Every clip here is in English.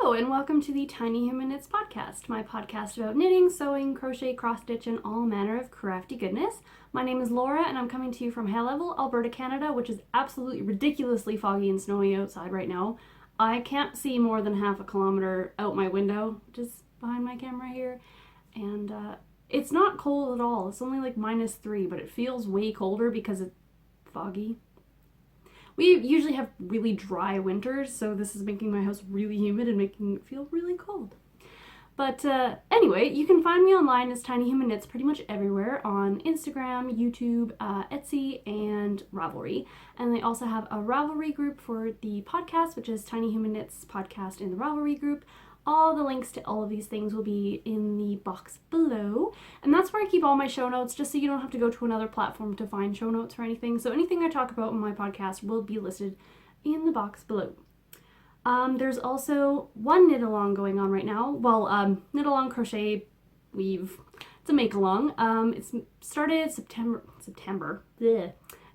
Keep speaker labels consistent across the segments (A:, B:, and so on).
A: Hello and welcome to the Tiny Human Knits podcast, my podcast about knitting, sewing, crochet, cross-stitch, and all manner of crafty goodness. My name is Laura and I'm coming to you from High Level, Alberta, Canada, which is absolutely ridiculously foggy and snowy outside right now. I can't see more than half a kilometer out my window, just behind my camera here, and it's not cold at all. It's only like -3, but it feels way colder because it's foggy. We usually have really dry winters, so this is making my house really humid and making it feel really cold. But anyway, you can find me online as Tiny Human Knits pretty much everywhere on Instagram, YouTube, Etsy, and Ravelry. And they also have a Ravelry group for the podcast, which is Tiny Human Knits Podcast in the Ravelry group. All the links to all of these things will be in the box below. And that's where I keep all my show notes, just so you don't have to go to another platform to find show notes or anything. So anything I talk about in my podcast will be listed in the box below. There's also one knit along going on right now. Well, knit along, crochet, weave. It's a make along. It's started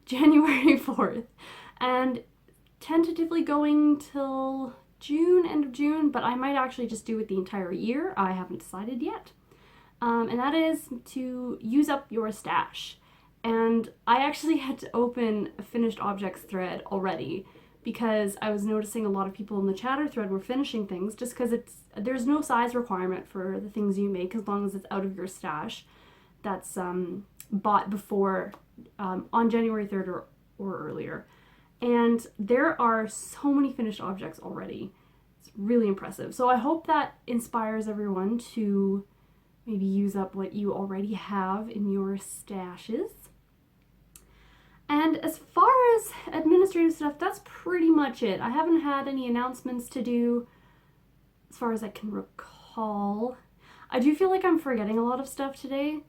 A: January 4th, and tentatively going till end of June, but I might actually just do it the entire year. I haven't decided yet. And that is to use up your stash. And I actually had to open a finished objects thread already because I was noticing a lot of people in the chatter thread were finishing things just because there's no size requirement for the things you make as long as it's out of your stash that's bought before on January 3rd or earlier. And there are so many finished objects already. It's really impressive. So I hope that inspires everyone to maybe use up what you already have in your stashes. And as far as administrative stuff, that's pretty much it. I haven't had any announcements to do as far as I can recall. I do feel like I'm forgetting a lot of stuff today.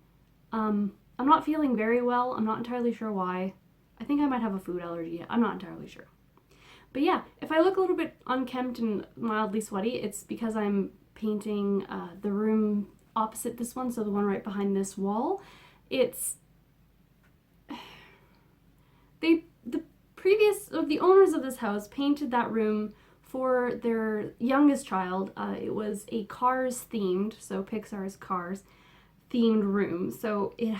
A: I'm not feeling very well. I'm not entirely sure why. I think I might have a food allergy. I'm not entirely sure. But yeah, if I look a little bit unkempt and mildly sweaty, it's because I'm painting the room opposite this one, so the one right behind this wall. The owners of this house painted that room for their youngest child. It was a Cars themed, so Pixar's Cars themed room. So it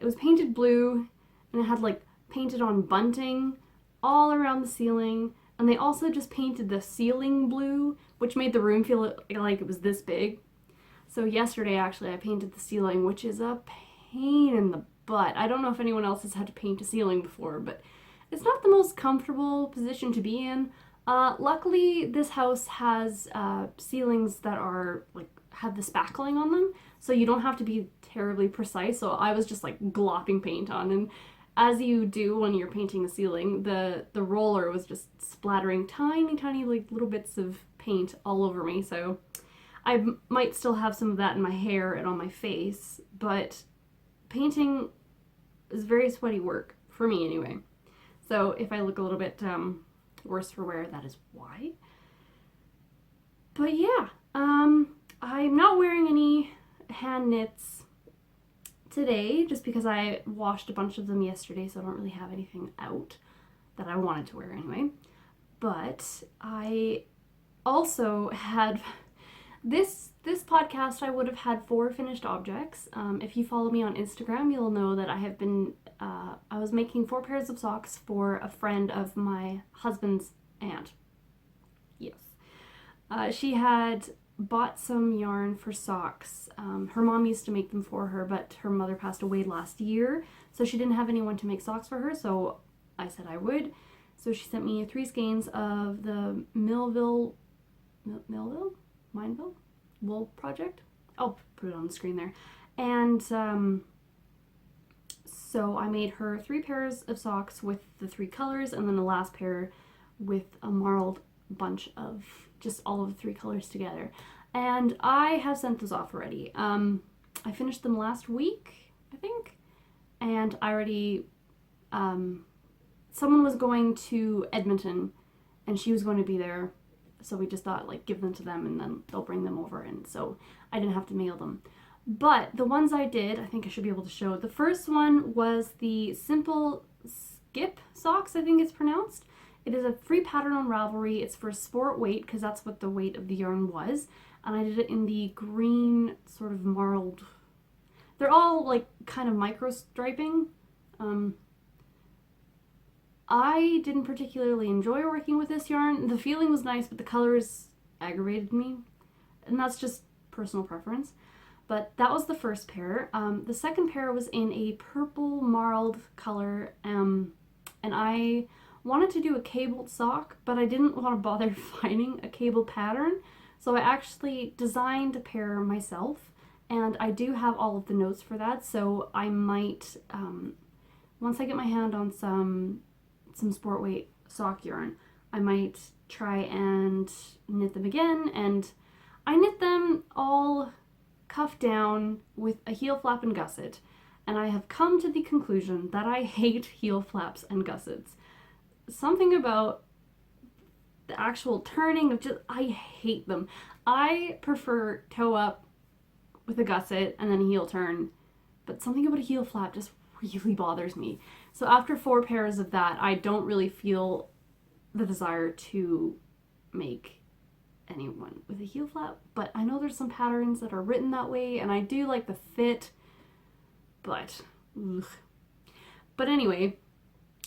A: was painted blue, and it had like painted on bunting all around the ceiling, and they also just painted the ceiling blue, which made the room feel like it was this big. So yesterday actually I painted the ceiling, which is a pain in the butt. I don't know if anyone else has had to paint a ceiling before, but it's not the most comfortable position to be in. Luckily this house has ceilings that are have the spackling on them, so you don't have to be terribly precise. So I was just like glopping paint on, and as you do when you're painting a ceiling, the roller was just splattering tiny little bits of paint all over me. So I might still have some of that in my hair and on my face, but painting is very sweaty work, for me anyway. So if I look a little bit worse for wear, that is why. But yeah, I'm not wearing any hand knits today just because I washed a bunch of them yesterday, so I don't really have anything out that I wanted to wear anyway. But I also had this podcast, I would have had 4 finished objects. If you follow me on Instagram, you'll know that I have been I was making 4 pairs of socks for a friend of my husband's aunt. Yes. She had bought some yarn for socks. Her mom used to make them for her, but her mother passed away last year, so she didn't have anyone to make socks for her, so I said I would. So she sent me 3 skeins of the mineville wool project. I'll put it on the screen there. And so I made her 3 pairs of socks with the 3 colors, and then the last pair with a marled bunch of just all of the 3 colors together. And I have sent those off already. I finished them last week, I think, and I already, someone was going to Edmonton and she was going to be there, so we just thought give them to them and then they'll bring them over, and so I didn't have to mail them. But the ones I did, I think I should be able to show. The first one was the Simple Skip socks, I think it's pronounced. It is a free pattern on Ravelry. It's for sport weight because that's what the weight of the yarn was. And I did it in the green sort of marled. They're all like kind of micro striping. I didn't particularly enjoy working with this yarn. The feeling was nice, but the colors aggravated me. And that's just personal preference. But that was the first pair. The second pair was in a purple marled color. And I wanted to do a cabled sock, but I didn't want to bother finding a cable pattern. So I actually designed a pair myself. And I do have all of the notes for that. So I might, once I get my hand on some sport weight sock yarn, I might try and knit them again. And I knit them all cuff down with a heel flap and gusset. And I have come to the conclusion that I hate heel flaps and gussets. Something about the actual turning of I hate them. I prefer toe up with a gusset and then a heel turn. But something about a heel flap just really bothers me. So after 4 pairs of that, I don't really feel the desire to make anyone with a heel flap. But I know there's some patterns that are written that way, and I do like the fit, but ugh. But anyway,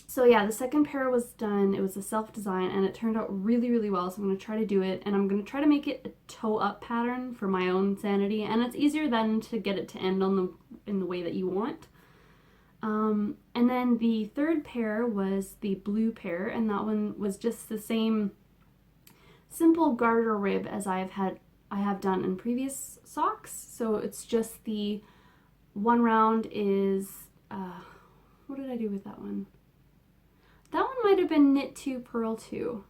A: so yeah, the second pair was done. It was a self-design, and it turned out really, really well. So I'm going to try to do it, and I'm going to try to make it a toe-up pattern for my own sanity. And it's easier then to get it to end on in the way that you want. And then the third pair was the blue pair, and that one was just the same simple garter rib as I have done in previous socks. So it's just the one round is what did I do with that one? That one might have been knit 2, purl 2.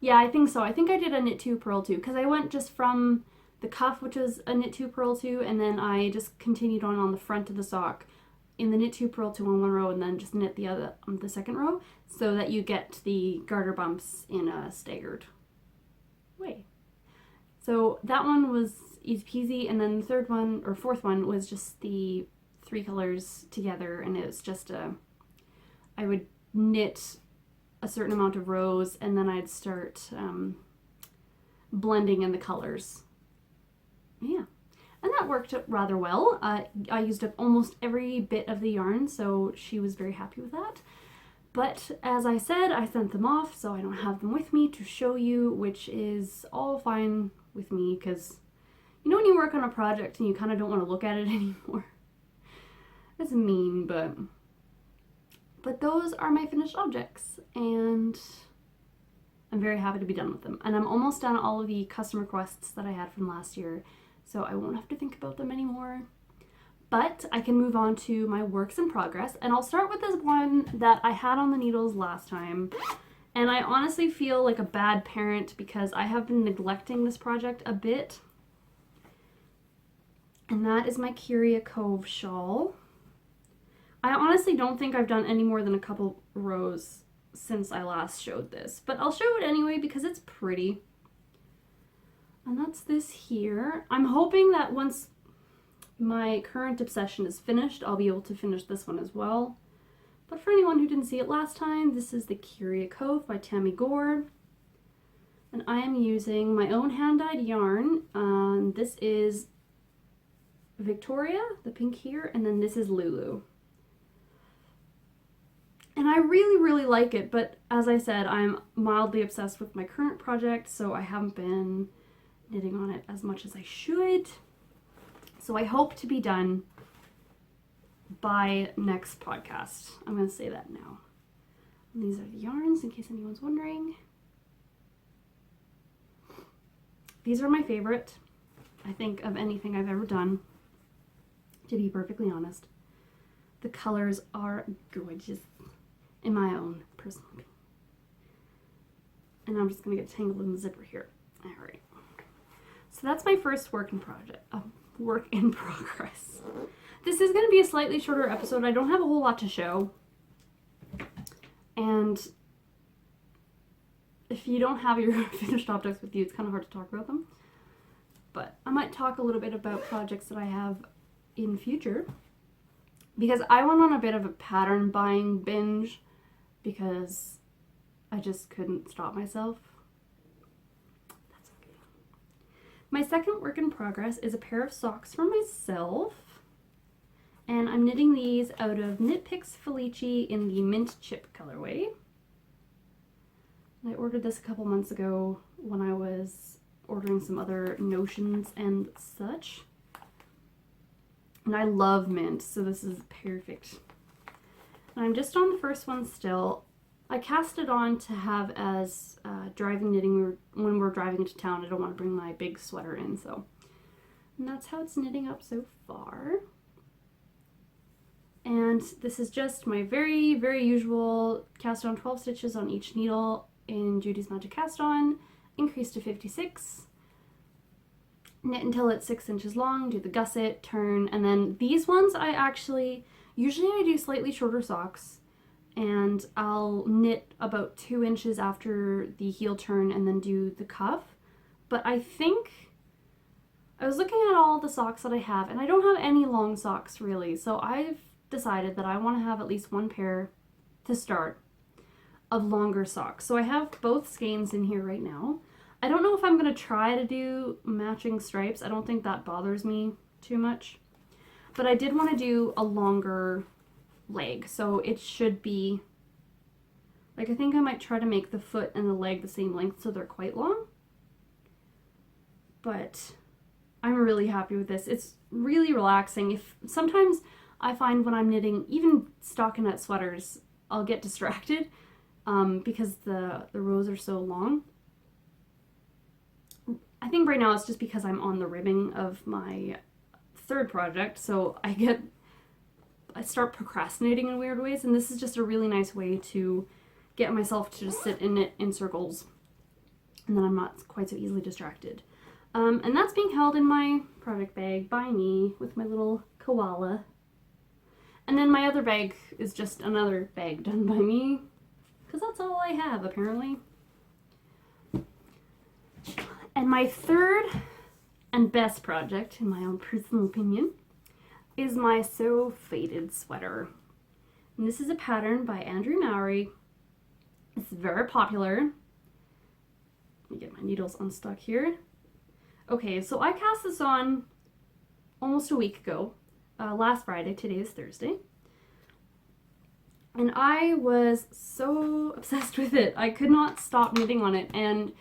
A: Yeah, I think so. I think I did a knit 2, purl 2 because I went just from the cuff, which was a knit 2, purl 2, and then I just continued on the front of the sock in the knit 2, purl 2 on one row, and then just knit the second row, so that you get the garter bumps in a staggered way. So that one was easy peasy, and then the third one or fourth one was just the 3 colors together, and it was just I would knit a certain amount of rows, and then I'd start blending in the colors. Yeah, and that worked rather well. I used up almost every bit of the yarn, so she was very happy with that. But as I said, I sent them off, so I don't have them with me to show you, which is all fine with me, because you know when you work on a project and you kind of don't want to look at it anymore? That's mean, but those are my finished objects, and I'm very happy to be done with them. And I'm almost done all of the custom requests that I had from last year, so I won't have to think about them anymore. But I can move on to my works in progress, and I'll start with this one that I had on the needles last time. And I honestly feel like a bad parent because I have been neglecting this project a bit. And that is my Kiria Cove shawl. I honestly don't think I've done any more than a couple rows since I last showed this, but I'll show it anyway because it's pretty. And that's this here. I'm hoping that once my current obsession is finished, I'll be able to finish this one as well. But for anyone who didn't see it last time, this is the Kiria Cove by Tamy Gore. And I am using my own hand-dyed yarn. This is Victoria, the pink here, and then this is Lulu. And I really, really like it, but as I said, I'm mildly obsessed with my current project, so I haven't been knitting on it as much as I should. So I hope to be done by next podcast. I'm going to say that now. And these are the yarns, in case anyone's wondering. These are my favorite, I think, of anything I've ever done, to be perfectly honest. The colors are gorgeous, in my own personal opinion. And I'm just going to get tangled in the zipper here. Alright. So that's my first work in progress. This is going to be a slightly shorter episode. I don't have a whole lot to show. And if you don't have your finished objects with you, it's kind of hard to talk about them. But I might talk a little bit about projects that I have in future. Because I went on a bit of a pattern buying binge because I just couldn't stop myself. That's okay. My second work in progress is a pair of socks for myself. And I'm knitting these out of Knit Picks Felici in the Mint Chip colorway. I ordered this a couple months ago when I was ordering some other notions and such. And I love mint, so this is perfect. And I'm just on the first one still. I cast it on to have as driving knitting when we're driving to town. I don't want to bring my big sweater in, so. And that's how it's knitting up so far. And this is just my very, very usual cast on 12 stitches on each needle in Judy's Magic Cast On, increase to 56, knit until it's 6 inches long, do the gusset, turn, and then these ones usually I do slightly shorter socks, and I'll knit about 2 inches after the heel turn and then do the cuff. But I think, I was looking at all the socks that I have, and I don't have any long socks really, so I've decided that I want to have at least one pair to start of longer socks. So I have both skeins in here right now. I don't know if I'm going to try to do matching stripes. I don't think that bothers me too much. But I did want to do a longer leg. So it should be, like, I think I might try to make the foot and the leg the same length so they're quite long. But I'm really happy with this. It's really relaxing. Sometimes I find when I'm knitting, even stockinette sweaters, I'll get distracted because the rows are so long. I think right now it's just because I'm on the ribbing of my third project, so I start procrastinating in weird ways, and this is just a really nice way to get myself to just sit and knit in circles, and then I'm not quite so easily distracted. And that's being held in my project bag by me with my little koala. And then my other bag is just another bag done by me, because that's all I have apparently. And my third and best project, in my own personal opinion, is my So Faded sweater. And this is a pattern by Andrea Mowry. It's very popular. Let me get my needles unstuck here. Okay, so I cast this on almost a week ago. Last Friday. Today is Thursday. And I was so obsessed with it. I could not stop knitting on it. And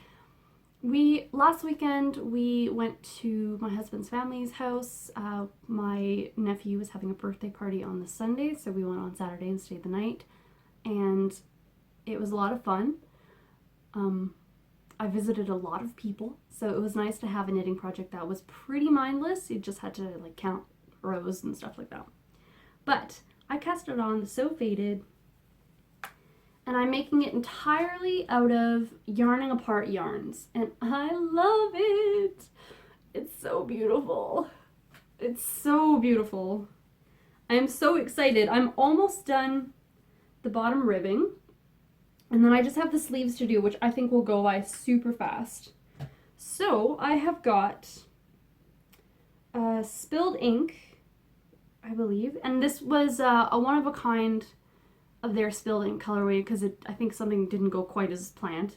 A: last weekend we went to my husband's family's house. My nephew was having a birthday party on the Sunday, so we went on Saturday and stayed the night. And it was a lot of fun. I visited a lot of people, so it was nice to have a knitting project that was pretty mindless. You just had to like count rows and stuff like that. But I cast it on the So Faded, and I'm making it entirely out of yarning apart yarns, and I love it. It's so beautiful. It's so beautiful. I am so excited. I'm almost done the bottom ribbing, and then I just have the sleeves to do, which I think will go by super fast. So I have got spilled ink, I believe, and this was a one-of-a-kind of their spilled ink colorway because I think something didn't go quite as planned.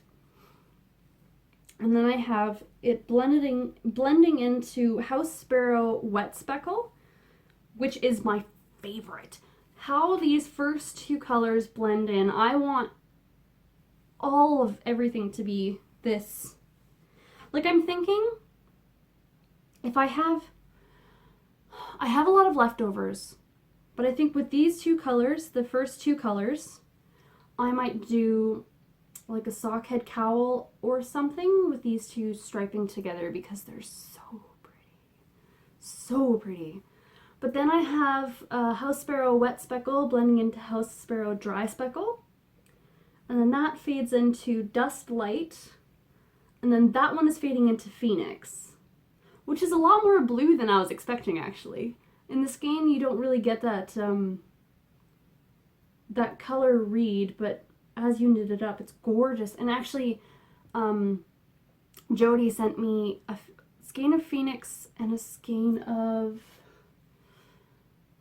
A: And then I have it blending into House Sparrow Wet Speckle, which is my favorite. How these first two colors blend in. I want all of everything to be this. Like, I'm thinking if I have a lot of leftovers, but I think with these two colors, the first two colors, I might do like a sockhead cowl or something with these two striping together because they're so pretty. So pretty. But then I have House Sparrow Wet Speckle blending into House Sparrow Dry Speckle. And then that fades into Dust Light. And then that one is fading into Phoenix, which is a lot more blue than I was expecting, actually. In the skein, you don't really get that that color read, but as you knit it up, it's gorgeous. And actually, Jody sent me a skein of Phoenix and a skein of,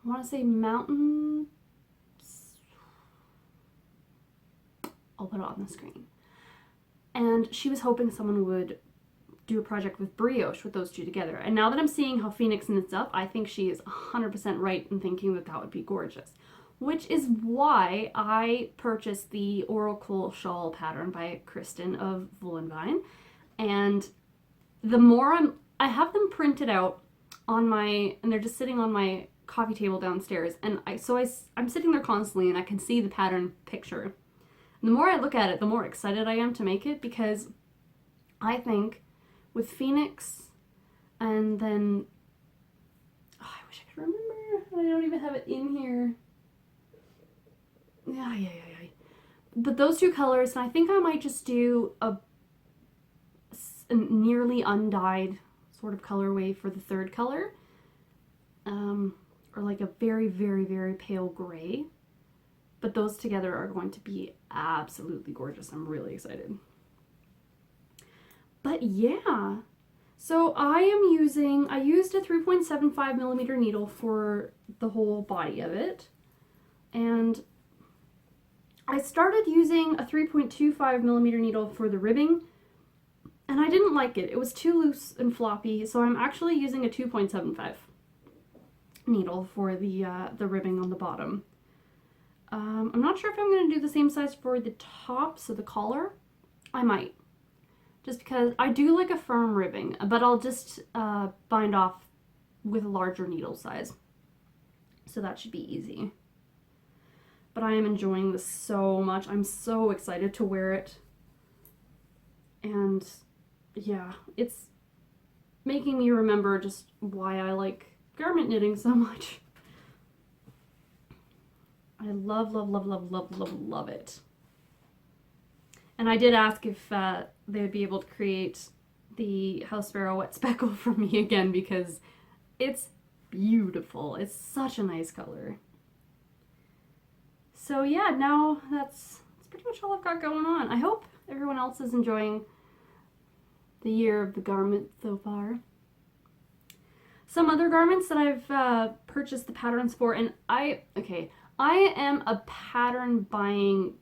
A: I want to say Mountain. I'll put it on the screen. And she was hoping someone would do a project with brioche with those two together. And now that I'm seeing how Phoenix knits up, I think she is 100% right in thinking that that would be gorgeous. Which is why I purchased the Oracle Shawl pattern by Kristen of Vine. And the more I have them printed out on my, and they're just sitting on my coffee table downstairs. And I'm sitting there constantly and I can see the pattern picture. And the more I look at it, the more excited I am to make it, because I think with Phoenix and then, oh, I wish I could remember. I don't even have it in here. Yeah. But those two colors, and I think I might just do a nearly undyed sort of colorway for the third color. Or like a very, very, very pale gray. But those together are going to be absolutely gorgeous. I'm really excited. But yeah, so I used a 3.75 millimeter needle for the whole body of it. And I started using a 3.25 millimeter needle for the ribbing, and I didn't like it. It was too loose and floppy, so I'm actually using a 2.75 needle for the ribbing on the bottom. I'm not sure if I'm going to do the same size for the top, so the collar. I might. Just because I do like a firm ribbing, but I'll just bind off with a larger needle size. So that should be easy. But I am enjoying this so much. I'm so excited to wear it. And yeah, it's making me remember just why I like garment knitting so much. I love it. And I did ask if they would be able to create the house sparrow wet speckle for me again, because it's beautiful. It's such a nice color. So yeah, now that's pretty much all I've got going on. I hope everyone else is enjoying the year of the garment so far. Some other garments that I've purchased the patterns for, and I am a pattern buying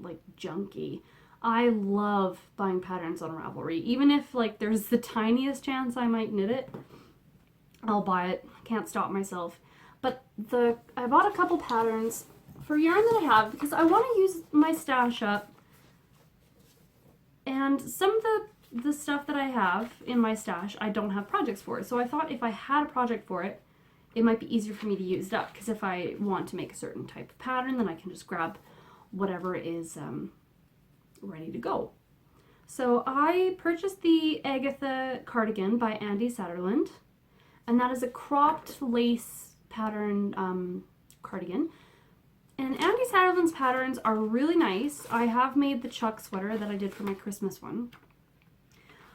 A: like junkie. I love buying patterns on Ravelry. Even if like there's the tiniest chance I might knit it, I'll buy it. Can't stop myself. But I bought a couple patterns for yarn that I have because I want to use my stash up. And some of the stuff that I have in my stash, I don't have projects for. So I thought if I had a project for it, it might be easier for me to use it up. Because if I want to make a certain type of pattern, then I can just grab whatever is ready to go. So I purchased the Agatha Cardigan by Andy Satterland. And that is a cropped lace pattern cardigan. And Andy Satterland's patterns are really nice. I have made the Chuck sweater that I did for my Christmas one.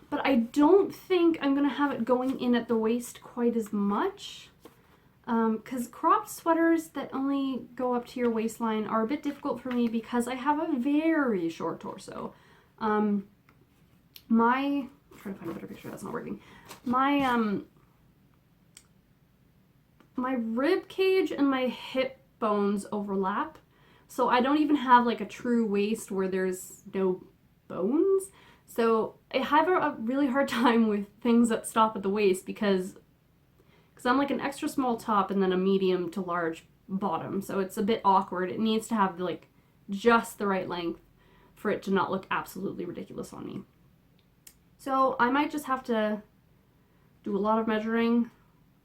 A: But I don't think I'm going to have it going in at the waist quite as much. Because cropped sweaters that only go up to your waistline are a bit difficult for me because I have a very short torso. I'm trying to find a better picture, that's not working. My rib cage and my hip bones overlap, so I don't even have like a true waist where there's no bones. So I have a really hard time with things that stop at the waist because I'm like an extra small top and then a medium to large bottom, so it's a bit awkward. It needs to have like just the right length for it to not look absolutely ridiculous on me. So I might just have to do a lot of measuring,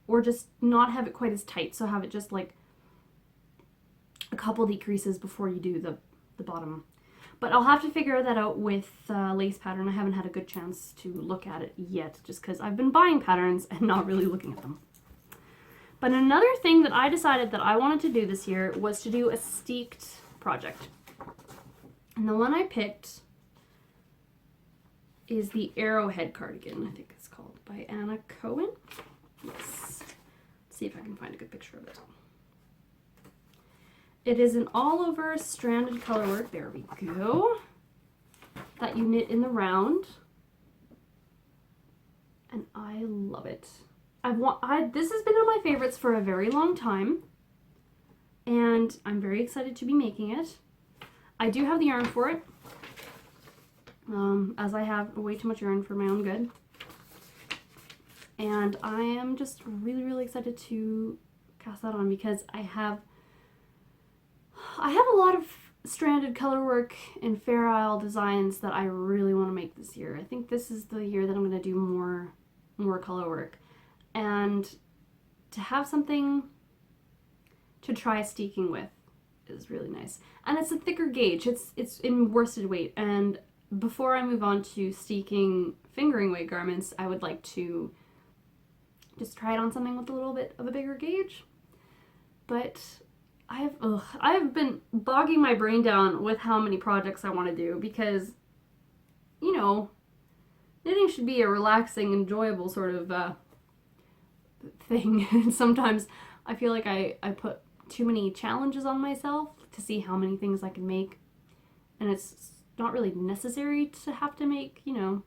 A: or just not have it quite as tight, so have it just like a couple decreases before you do the bottom. But I'll have to figure that out with lace pattern. I haven't had a good chance to look at it yet, just because I've been buying patterns and not really looking at them. But another thing that I decided that I wanted to do this year was to do a steeked project. And the one I picked is the Arrowhead Cardigan, I think it's called, by Anna Cohen. Yes. Let's see if I can find a good picture of it. It is an all-over stranded colorwork, there we go, that you knit in the round. And I love it. This has been on my favorites for a very long time, and I'm very excited to be making it. I do have the yarn for it, as I have way too much yarn for my own good. And I am just really, really excited to cast that on because I have a lot of stranded color work and Fair Isle designs that I really want to make this year. I think this is the year that I'm going to do more color work. And to have something to try steeking with is really nice. And it's a thicker gauge. It's in worsted weight. And before I move on to steeking fingering weight garments, I would like to just try it on something with a little bit of a bigger gauge. But I have been bogging my brain down with how many projects I want to do because, you know, knitting should be a relaxing, enjoyable sort of thing. And sometimes I feel like I put too many challenges on myself to see how many things I can make. And it's not really necessary to have to make, you know,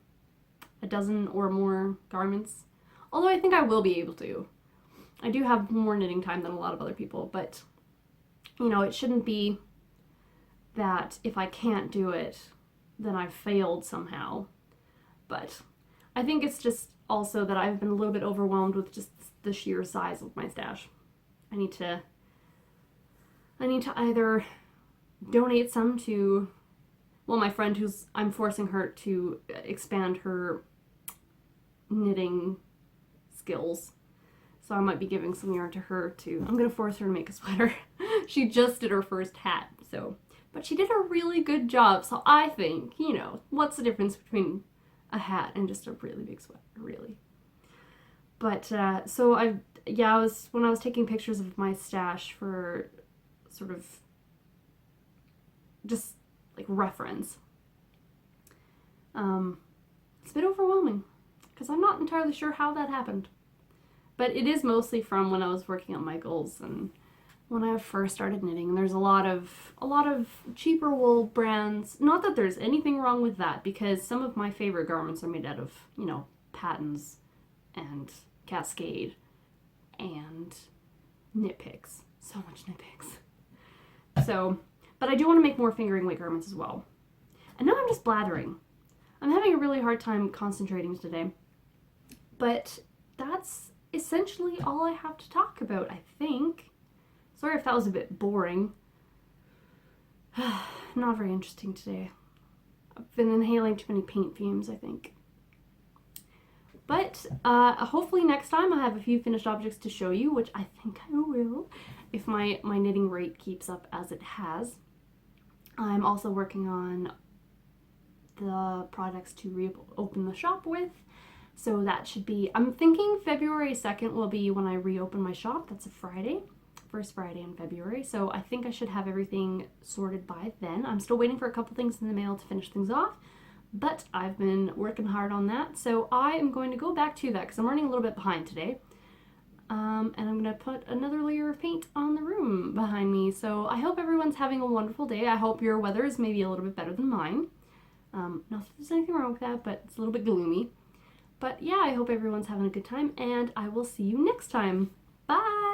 A: a dozen or more garments. Although I think I will be able to. I do have more knitting time than a lot of other people, but, you know, it shouldn't be that if I can't do it, then I've failed somehow. But I think it's just also that I've been a little bit overwhelmed with just the sheer size of my stash. I need to either donate some to, well, my friend I'm forcing her to expand her knitting skills. So I might be giving some yarn to her too. I'm gonna force her to make a sweater. She just did her first hat, but she did a really good job. So I think, you know, what's the difference between a hat and just a really big sweater, really? But so when I was taking pictures of my stash for sort of just like reference, it's a bit overwhelming because I'm not entirely sure how that happened. But it is mostly from when I was working at Michael's and when I first started knitting. And there's a lot of cheaper wool brands. Not that there's anything wrong with that, because some of my favorite garments are made out of, you know, Pattons and Cascade and Knit Picks. So much Knit Picks. So, but I do want to make more fingering weight garments as well. And now I'm just blathering. I'm having a really hard time concentrating today. But that's essentially all I have to talk about, I think. Sorry if that was a bit boring. Not very interesting today. I've been inhaling too many paint fumes, I think. But hopefully next time I have a few finished objects to show you, which I think I will, if my knitting rate keeps up as it has. I'm also working on the projects to reopen the shop with. So that should be, I'm thinking February 2nd will be when I reopen my shop. That's a Friday, first Friday in February. So I think I should have everything sorted by then. I'm still waiting for a couple things in the mail to finish things off, but I've been working hard on that. So I am going to go back to that because I'm running a little bit behind today. And I'm going to put another layer of paint on the room behind me. So I hope everyone's having a wonderful day. I hope your weather is maybe a little bit better than mine. Not that there's anything wrong with that, but it's a little bit gloomy. But yeah, I hope everyone's having a good time, and I will see you next time. Bye!